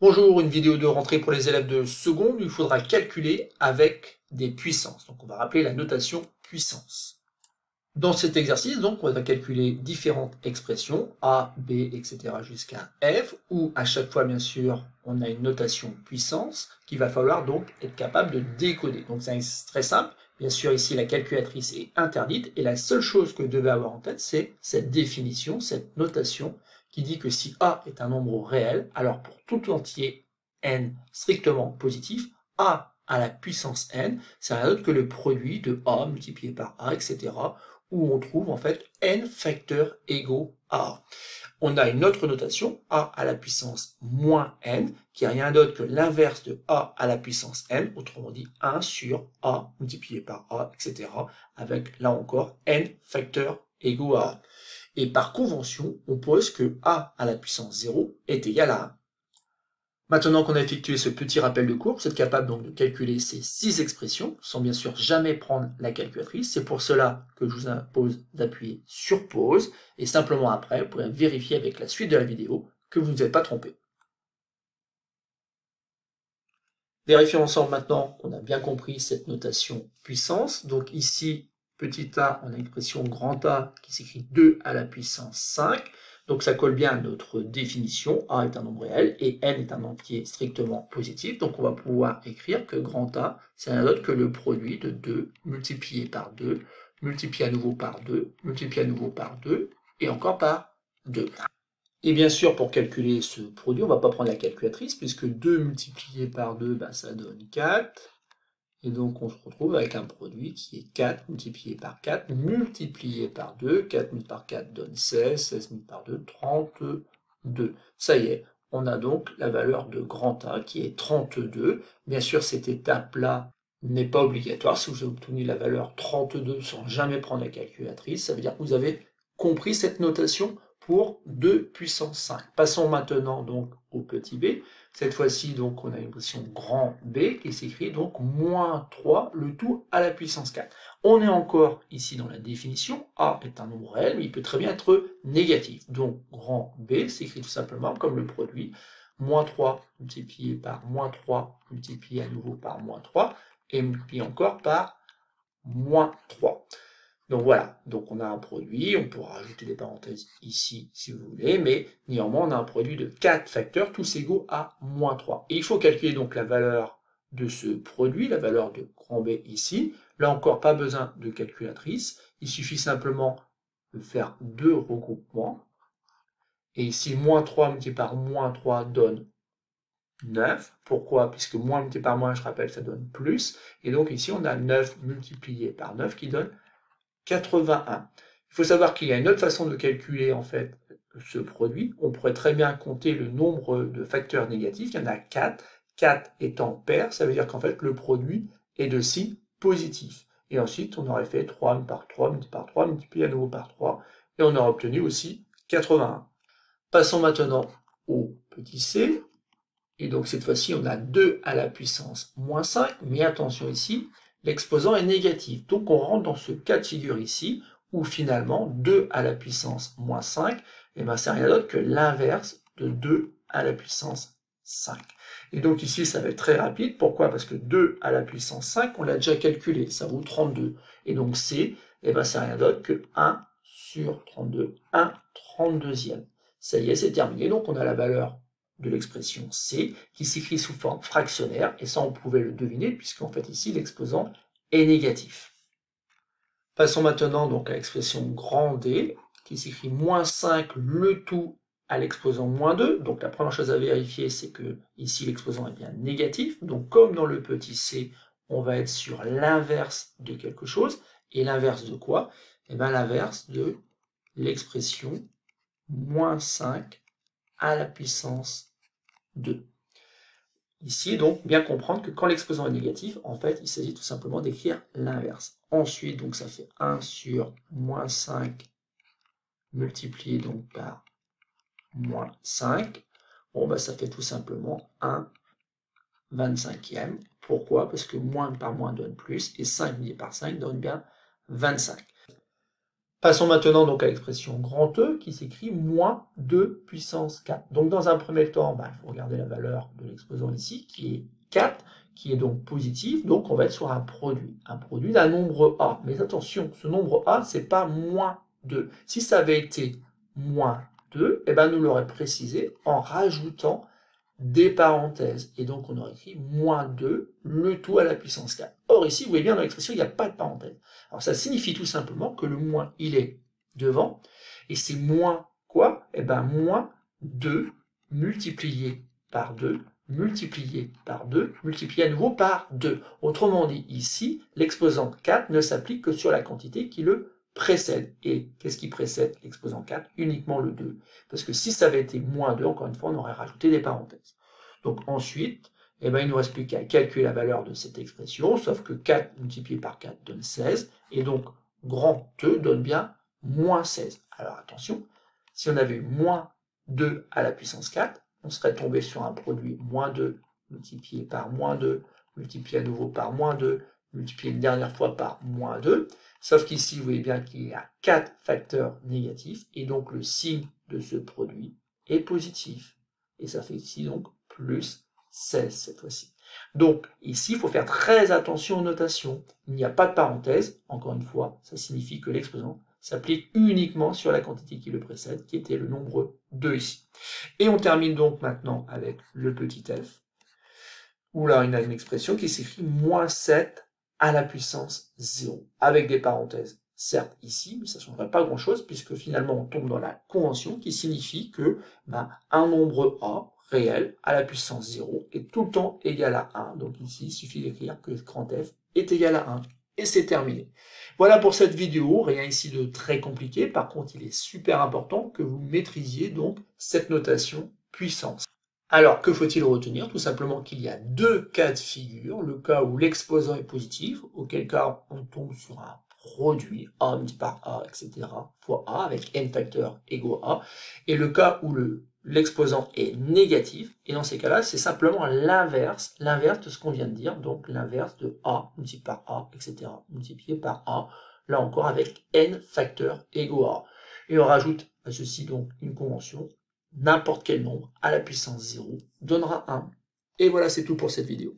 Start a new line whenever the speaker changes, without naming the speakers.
Bonjour, une vidéo de rentrée pour les élèves de seconde, il faudra calculer avec des puissances. Donc on va rappeler la notation puissance. Dans cet exercice, donc, on va calculer différentes expressions, A, B, etc. jusqu'à F, où à chaque fois, bien sûr, on a une notation puissance qu'il va falloir donc être capable de décoder. Donc c'est très simple. Bien sûr, ici, la calculatrice est interdite, et la seule chose que vous devez avoir en tête, c'est cette définition, cette notation, qui dit que si A est un nombre réel, alors pour tout entier n strictement positif, A à la puissance n, c'est rien d'autre que le produit de A multiplié par A, etc., où on trouve en fait n facteurs égaux à A. On a une autre notation, A à la puissance moins n, qui est rien d'autre que l'inverse de A à la puissance n, autrement dit 1 sur A multiplié par A, etc., avec là encore n facteurs égaux à A. Et par convention, on pose que A à la puissance 0 est égal à 1. Maintenant qu'on a effectué ce petit rappel de cours, vous êtes capable donc de calculer ces 6 expressions, sans bien sûr jamais prendre la calculatrice. C'est pour cela que je vous impose d'appuyer sur pause, et simplement après, vous pourrez vérifier avec la suite de la vidéo que vous ne vous êtes pas trompé. Vérifions ensemble maintenant qu'on a bien compris cette notation puissance. Donc ici, petit a, on a l'expression grand A qui s'écrit 2 à la puissance 5. Donc ça colle bien à notre définition. A est un nombre réel et n est un entier strictement positif. Donc on va pouvoir écrire que grand A, c'est rien d'autre que le produit de 2 multiplié par 2, multiplié à nouveau par 2, multiplié à nouveau par 2, et encore par 2. Et bien sûr, pour calculer ce produit, on ne va pas prendre la calculatrice, puisque 2 multiplié par 2, ben, ça donne 4. Et donc, on se retrouve avec un produit qui est 4 multiplié par 4, multiplié par 2. 4 multiplié par 4 donne 16, 16 multiplié par 2, 32. Ça y est, on a donc la valeur de grand A qui est 32. Bien sûr, cette étape-là n'est pas obligatoire. Si vous avez obtenu la valeur 32 sans jamais prendre la calculatrice, ça veut dire que vous avez compris cette notation pour 2 puissance 5. Passons maintenant donc au petit b. Cette fois-ci, donc, on a une expression grand B qui s'écrit donc moins 3, le tout à la puissance 4. On est encore ici dans la définition. A est un nombre réel, mais il peut très bien être négatif. Donc, grand B s'écrit tout simplement comme le produit moins 3 multiplié par moins 3 multiplié à nouveau par moins 3 et multiplié encore par moins 3. Donc voilà, donc on a un produit, on pourra rajouter des parenthèses ici si vous voulez, mais néanmoins on a un produit de 4 facteurs, tous égaux à moins 3. Et il faut calculer donc la valeur de ce produit, la valeur de grand B ici. Là encore, pas besoin de calculatrice, il suffit simplement de faire deux regroupements. Et ici, moins 3 multiplié par moins 3 donne 9. Pourquoi? Puisque moins multiplié par moins, je rappelle, ça donne plus. Et donc ici, on a 9 multiplié par 9 qui donne 81. Il faut savoir qu'il y a une autre façon de calculer en fait ce produit. On pourrait très bien compter le nombre de facteurs négatifs. Il y en a 4. 4 étant pair, ça veut dire qu'en fait le produit est de signe positif. Et ensuite, on aurait fait 3 par 3, multiplié par 3, multiplié à nouveau par 3. Et on aurait obtenu aussi 81. Passons maintenant au petit c. Et donc cette fois-ci, on a 2 à la puissance moins 5. Mais attention ici, l'exposant est négatif. Donc on rentre dans ce cas de figure ici, où finalement 2 à la puissance moins 5, et ben c'est rien d'autre que l'inverse de 2 à la puissance 5. Et donc ici, ça va être très rapide. Pourquoi? Parce que 2 à la puissance 5, on l'a déjà calculé, ça vaut 32. Et donc C, et ben c'est rien d'autre que 1 sur 32, 1 32e. Ça y est, c'est terminé. Donc on a la valeur de l'expression C, qui s'écrit sous forme fractionnaire, et ça on pouvait le deviner, puisqu'en fait ici l'exposant est négatif. Passons maintenant donc à l'expression grand D, qui s'écrit moins 5 le tout à l'exposant moins 2. Donc la première chose à vérifier, c'est que ici l'exposant est bien négatif. Donc comme dans le petit c, on va être sur l'inverse de quelque chose. Et l'inverse de quoi? Eh bien l'inverse de l'expression moins 5 à la puissance 2. Ici, donc, bien comprendre que quand l'exposant est négatif, en fait, il s'agit tout simplement d'écrire l'inverse. Ensuite, donc, ça fait 1 sur moins 5 multiplié donc par moins 5. Bon, bah, ça fait tout simplement 1 25e. Pourquoi? Parce que moins par moins donne plus, et 5 divisé par 5 donne bien 25. Passons maintenant donc à l'expression grand E qui s'écrit moins 2 puissance 4. Donc dans un premier temps, il faut regarder la valeur de l'exposant ici qui est 4, qui est donc positif. Donc on va être sur un produit d'un nombre A. Mais attention, ce nombre A, c'est pas moins 2. Si ça avait été moins 2, nous l'aurions précisé en rajoutant des parenthèses. Et donc, on aurait écrit moins 2, le tout à la puissance 4. Or, ici, vous voyez bien, dans l'expression, il n'y a pas de parenthèse. Alors, ça signifie tout simplement que le moins, il est devant. Et c'est moins quoi? Moins 2 multiplié par 2, multiplié par 2, multiplié à nouveau par 2. Autrement dit, ici, l'exposant 4 ne s'applique que sur la quantité qui le précède. Et qu'est-ce qui précède l'exposant 4? Uniquement le 2. Parce que si ça avait été moins 2, encore une fois, on aurait rajouté des parenthèses. Donc ensuite, il ne nous reste plus qu'à calculer la valeur de cette expression, sauf que 4 multiplié par 4 donne 16, et donc grand E donne bien moins 16. Alors attention, si on avait eu moins 2 à la puissance 4, on serait tombé sur un produit moins 2 multiplié par moins 2, multiplié à nouveau par moins 2, multiplié une dernière fois par moins 2, sauf qu'ici, vous voyez bien qu'il y a 4 facteurs négatifs, et donc le signe de ce produit est positif. Et ça fait ici donc plus 16 cette fois-ci. Donc ici, il faut faire très attention aux notations. Il n'y a pas de parenthèse, encore une fois, ça signifie que l'exposant s'applique uniquement sur la quantité qui le précède, qui était le nombre 2 ici. Et on termine donc maintenant avec le petit f, où là, il a une expression qui s'écrit moins 7 à la puissance 0, avec des parenthèses, certes ici, mais ça ne changerait pas grand-chose, puisque finalement on tombe dans la convention qui signifie que un nombre A réel à la puissance 0 est tout le temps égal à 1, donc ici il suffit d'écrire que grand F est égal à 1, et c'est terminé. Voilà pour cette vidéo, rien ici de très compliqué, par contre il est super important que vous maîtrisiez donc cette notation puissance. Alors, que faut-il retenir? Tout simplement qu'il y a deux cas de figure. Le cas où l'exposant est positif, auquel cas on tombe sur un produit A multiplié par A, etc., fois A, avec n facteurs égaux A. Et le cas où l'exposant est négatif, et dans ces cas-là, c'est simplement l'inverse de ce qu'on vient de dire, donc l'inverse de A multiplié par A, etc., multiplié par A, là encore avec n facteurs égaux A. Et on rajoute à ceci donc une convention. N'importe quel nombre à la puissance 0 donnera 1. Et voilà, c'est tout pour cette vidéo.